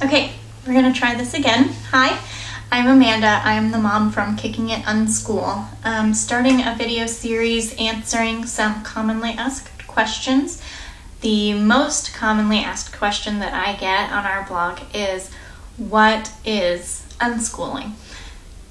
Okay, we're gonna try this again. Hi, I'm Amanda. I'm the mom from Kicking It Unschool. Starting a video series answering some commonly asked questions. The most commonly asked question that I get on our blog is, what is unschooling?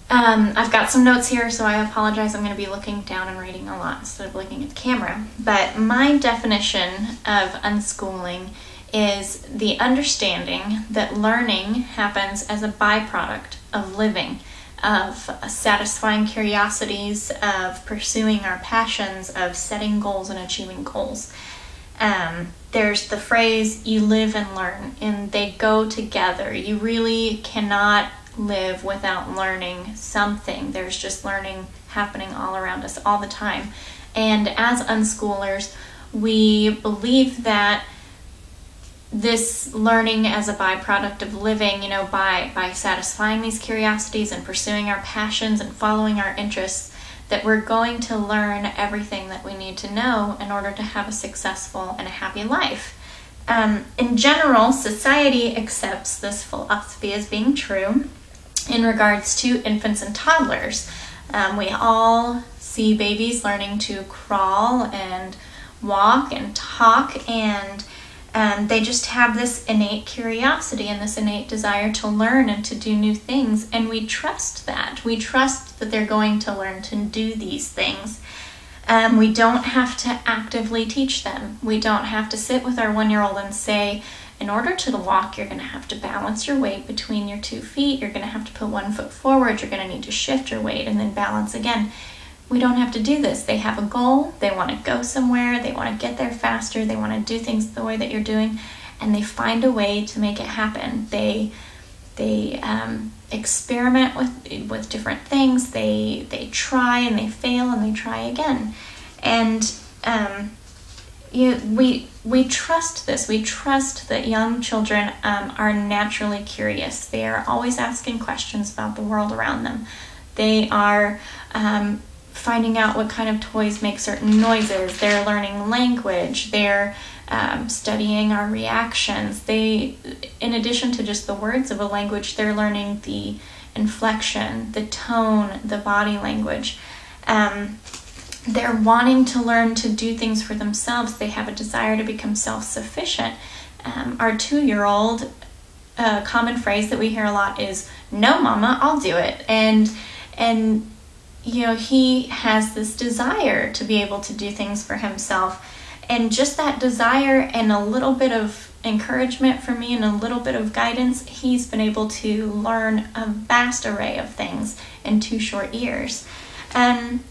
I've got some notes here, so I apologize. I'm going to be looking down and writing a lot instead of looking at the camera. But my definition of unschooling is the understanding that learning happens as a byproduct of living, of satisfying curiosities, of pursuing our passions, of setting goals and achieving goals. There's the phrase, you live and learn, and they go together. You really cannot live without learning something. There's just learning happening all around us all the time. And as unschoolers, we believe that this learning as a byproduct of living, by satisfying these curiosities and pursuing our passions and following our interests, that we're going to learn everything that we need to know in order to have a successful and a happy life. In general, society accepts this philosophy as being true in regards to infants and toddlers. We all see babies learning to crawl and walk and talk, and they just have this innate curiosity and this innate desire to learn and to do new things, and we trust that. We trust that they're going to learn to do these things. We don't have to actively teach them. We don't have to sit with our 1-year-old and say, in order to walk, you're going to have to balance your weight between your 2 feet. You're going to have to put 1 foot forward. You're going to need to shift your weight and then balance again. We don't have to do this. They have a goal. They want to go somewhere. They want to get there faster. They want to do things the way that you're doing, and they find a way to make it happen. They experiment with different things. They try and they fail and they try again. And we trust this. We trust that young children are naturally curious. They are always asking questions about the world around them. They are finding out what kind of toys make certain noises. They're learning language. They're studying our reactions. In addition to just the words of a language, they're learning the inflection, the tone, the body language. They're wanting to learn to do things for themselves. They have a desire to become self-sufficient. Our 2-year-old, a common phrase that we hear a lot is, "No, Mama, I'll do it." And he has this desire to be able to do things for himself. And just that desire and a little bit of encouragement from me and a little bit of guidance, he's been able to learn a vast array of things in 2 short years. And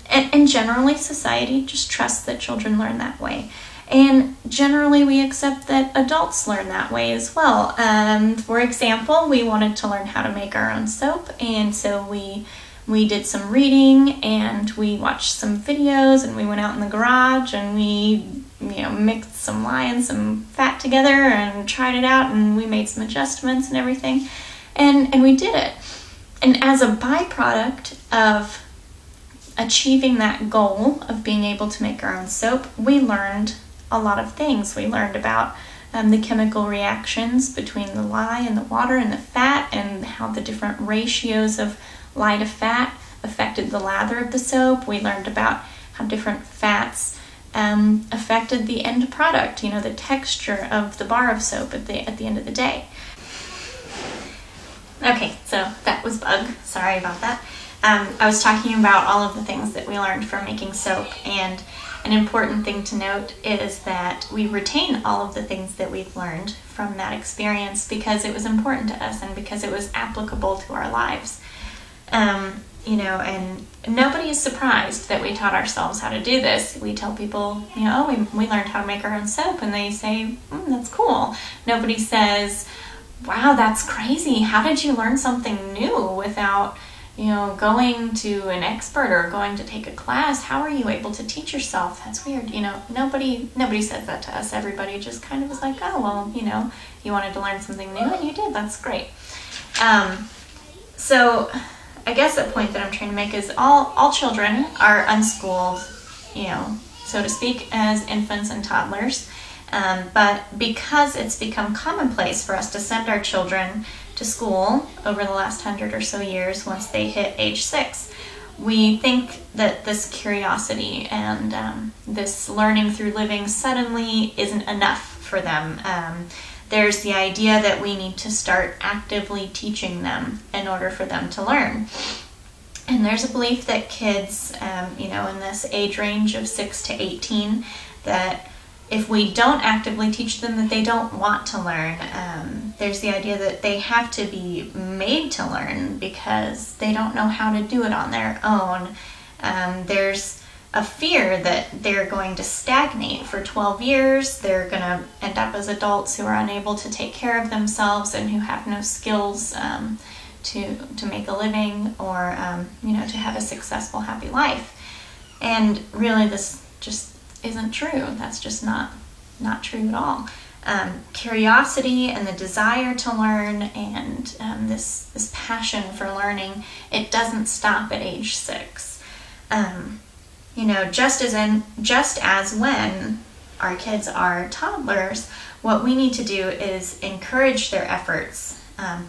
generally, society just trusts that children learn that way. And generally, we accept that adults learn that way as well. For example, we wanted to learn how to make our own soap, and so we did some reading, and we watched some videos, and we went out in the garage, and we mixed some lye and some fat together and tried it out, and we made some adjustments and everything, and we did it. And as a byproduct of achieving that goal of being able to make our own soap, we learned a lot of things. We learned about the chemical reactions between the lye and the water and the fat, and how the different ratios of lye to fat affected the lather of the soap. We learned about how different fats affected the end product, the texture of the bar of soap at the end of the day. Okay, so that was Bug. Sorry about that. I was talking about all of the things that we learned from making soap, and an important thing to note is that we retain all of the things that we've learned from that experience because it was important to us and because it was applicable to our lives. And nobody is surprised that we taught ourselves how to do this. We tell people, we learned how to make our own soap, and they say, that's cool. Nobody says, wow, that's crazy. How did you learn something new without, going to an expert or going to take a class? How are you able to teach yourself? That's weird. Nobody says that to us. Everybody just kind of was like, oh, well, you wanted to learn something new and you did. That's great. So I guess the point that I'm trying to make is all children are unschooled, so to speak, as infants and toddlers. But because it's become commonplace for us to send our children to school over the last 100 or so years once they hit age 6, we think that this curiosity and this learning through living suddenly isn't enough for them. There's the idea that we need to start actively teaching them in order for them to learn. And there's a belief that kids, in this age range of 6 to 18, that if we don't actively teach them, that they don't want to learn. There's the idea that they have to be made to learn because they don't know how to do it on their own. There's a fear that they're going to stagnate for 12 years. They're going to end up as adults who are unable to take care of themselves and who have no skills to make a living or to have a successful, happy life. And really, this just isn't true. That's just not true at all. Curiosity and the desire to learn and this passion for learning, it doesn't stop at age 6. Just as when our kids are toddlers, what we need to do is encourage their efforts,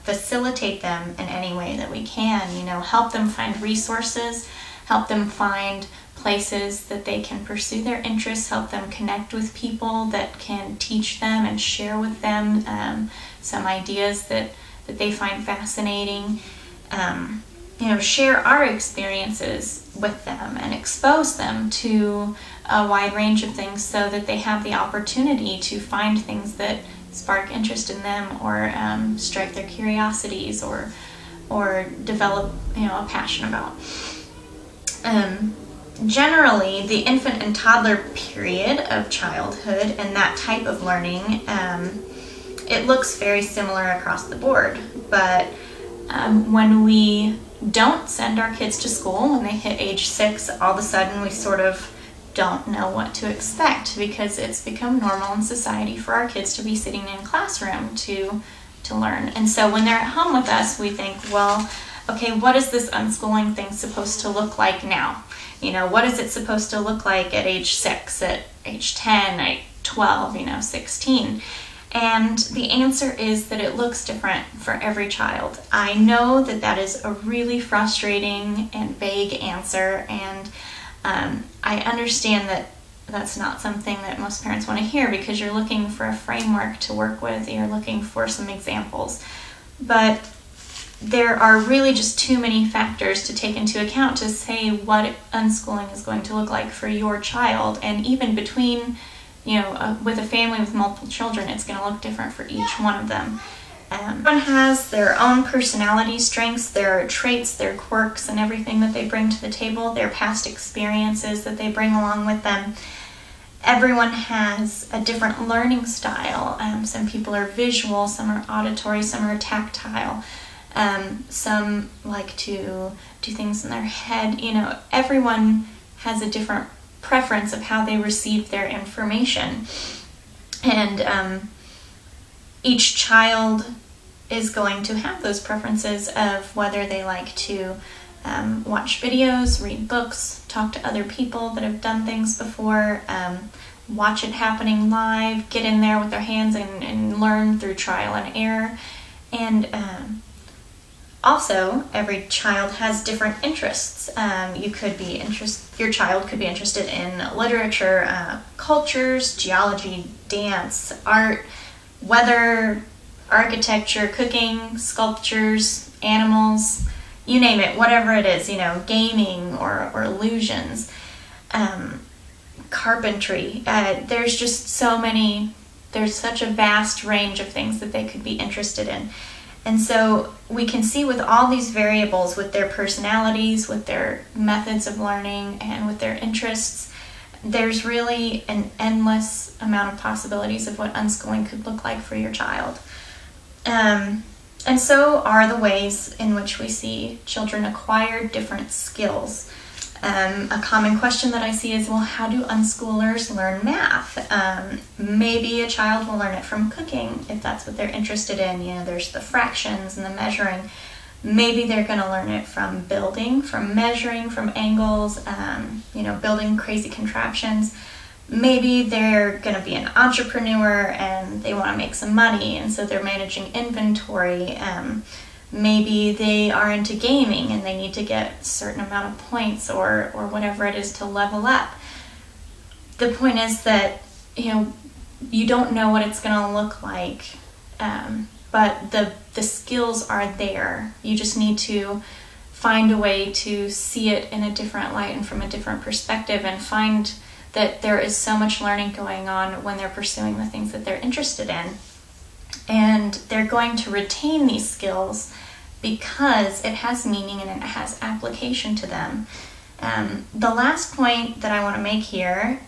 facilitate them in any way that we can, help them find resources, help them find places that they can pursue their interests, help them connect with people that can teach them and share with them some ideas that they find fascinating. Share our experiences with them and expose them to a wide range of things so that they have the opportunity to find things that spark interest in them or strike their curiosities or develop a passion about. Generally, the infant and toddler period of childhood and that type of learning, it looks very similar across the board. But when we don't send our kids to school, when they hit age 6, all of a sudden we sort of don't know what to expect because it's become normal in society for our kids to be sitting in a classroom to learn. And so when they're at home with us, we think, well, okay, what is this unschooling thing supposed to look like now? What is it supposed to look like at age 6, at age 10, at 12, 16? And the answer is that it looks different for every child. I know that that is a really frustrating and vague answer, and I understand that that's not something that most parents want to hear because you're looking for a framework to work with, you're looking for some examples. But there are really just too many factors to take into account to say what unschooling is going to look like for your child. And even between, with a family with multiple children, it's going to look different for each one of them. Everyone has their own personality strengths, their traits, their quirks, and everything that they bring to the table, their past experiences that they bring along with them. Everyone has a different learning style. Some people are visual, some are auditory, some are tactile. Some like to do things in their head. Everyone has a different preference of how they receive their information. And each child is going to have those preferences of whether they like to watch videos, read books, talk to other people that have done things before, watch it happening live, get in there with their hands and learn through trial and error. And also, every child has different interests. Your child could be interested in literature, cultures, geology, dance, art, weather, architecture, cooking, sculptures, animals, you name it, whatever it is, gaming or illusions, carpentry. There's just there's such a vast range of things that they could be interested in. And so we can see with all these variables, with their personalities, with their methods of learning, and with their interests, there's really an endless amount of possibilities of what unschooling could look like for your child. And so are the ways in which we see children acquire different skills. A common question that I see is, well, how do unschoolers learn math? Maybe a child will learn it from cooking if that's what they're interested in. There's the fractions and the measuring. Maybe they're going to learn it from building, from measuring, from angles, building crazy contraptions. maybe they're going to be an entrepreneur and they want to make some money, and so they're managing inventory. Maybe they are into gaming and they need to get a certain amount of points or whatever it is to level up. The point is that, you don't know what it's going to look like, but the skills are there. You just need to find a way to see it in a different light and from a different perspective, and find that there is so much learning going on when they're pursuing the things that they're interested in. And they're going to retain these skills because it has meaning and it has application to them. The last point that I want to make here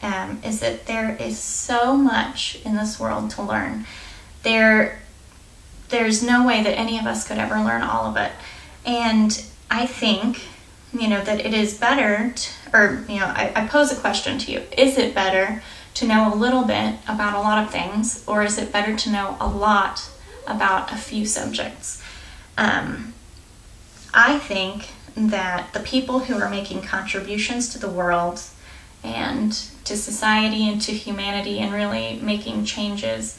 is that there is so much in this world to learn. There's no way that any of us could ever learn all of it. And I think, that it is better, I pose a question to you. Is it better to know a little bit about a lot of things, or is it better to know a lot about a few subjects? I think that the people who are making contributions to the world and to society and to humanity and really making changes,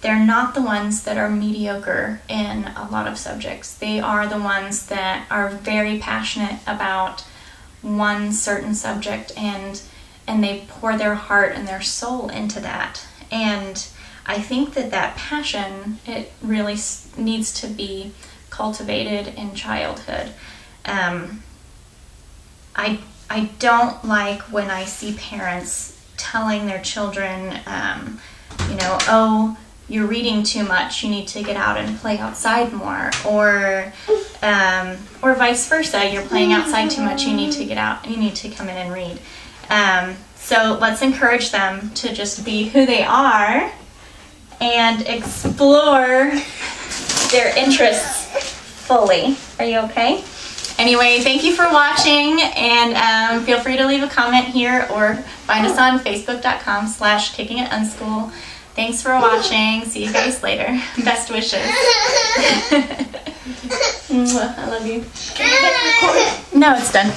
they're not the ones that are mediocre in a lot of subjects. They are the ones that are very passionate about one certain subject, and they pour their heart and their soul into that. And I think that passion, it really needs to be cultivated in childhood. I don't like when I see parents telling their children, oh, you're reading too much, you need to get out and play outside more, or vice versa, you're playing outside too much, you need to get out, you need to come in and read. So let's encourage them to just be who they are and explore their interests fully. Are you okay? Anyway, thank you for watching, and feel free to leave a comment here or find us on facebook.com/kickingitunschool. Thanks for watching. See you guys later. Best wishes. I love you. No, it's done.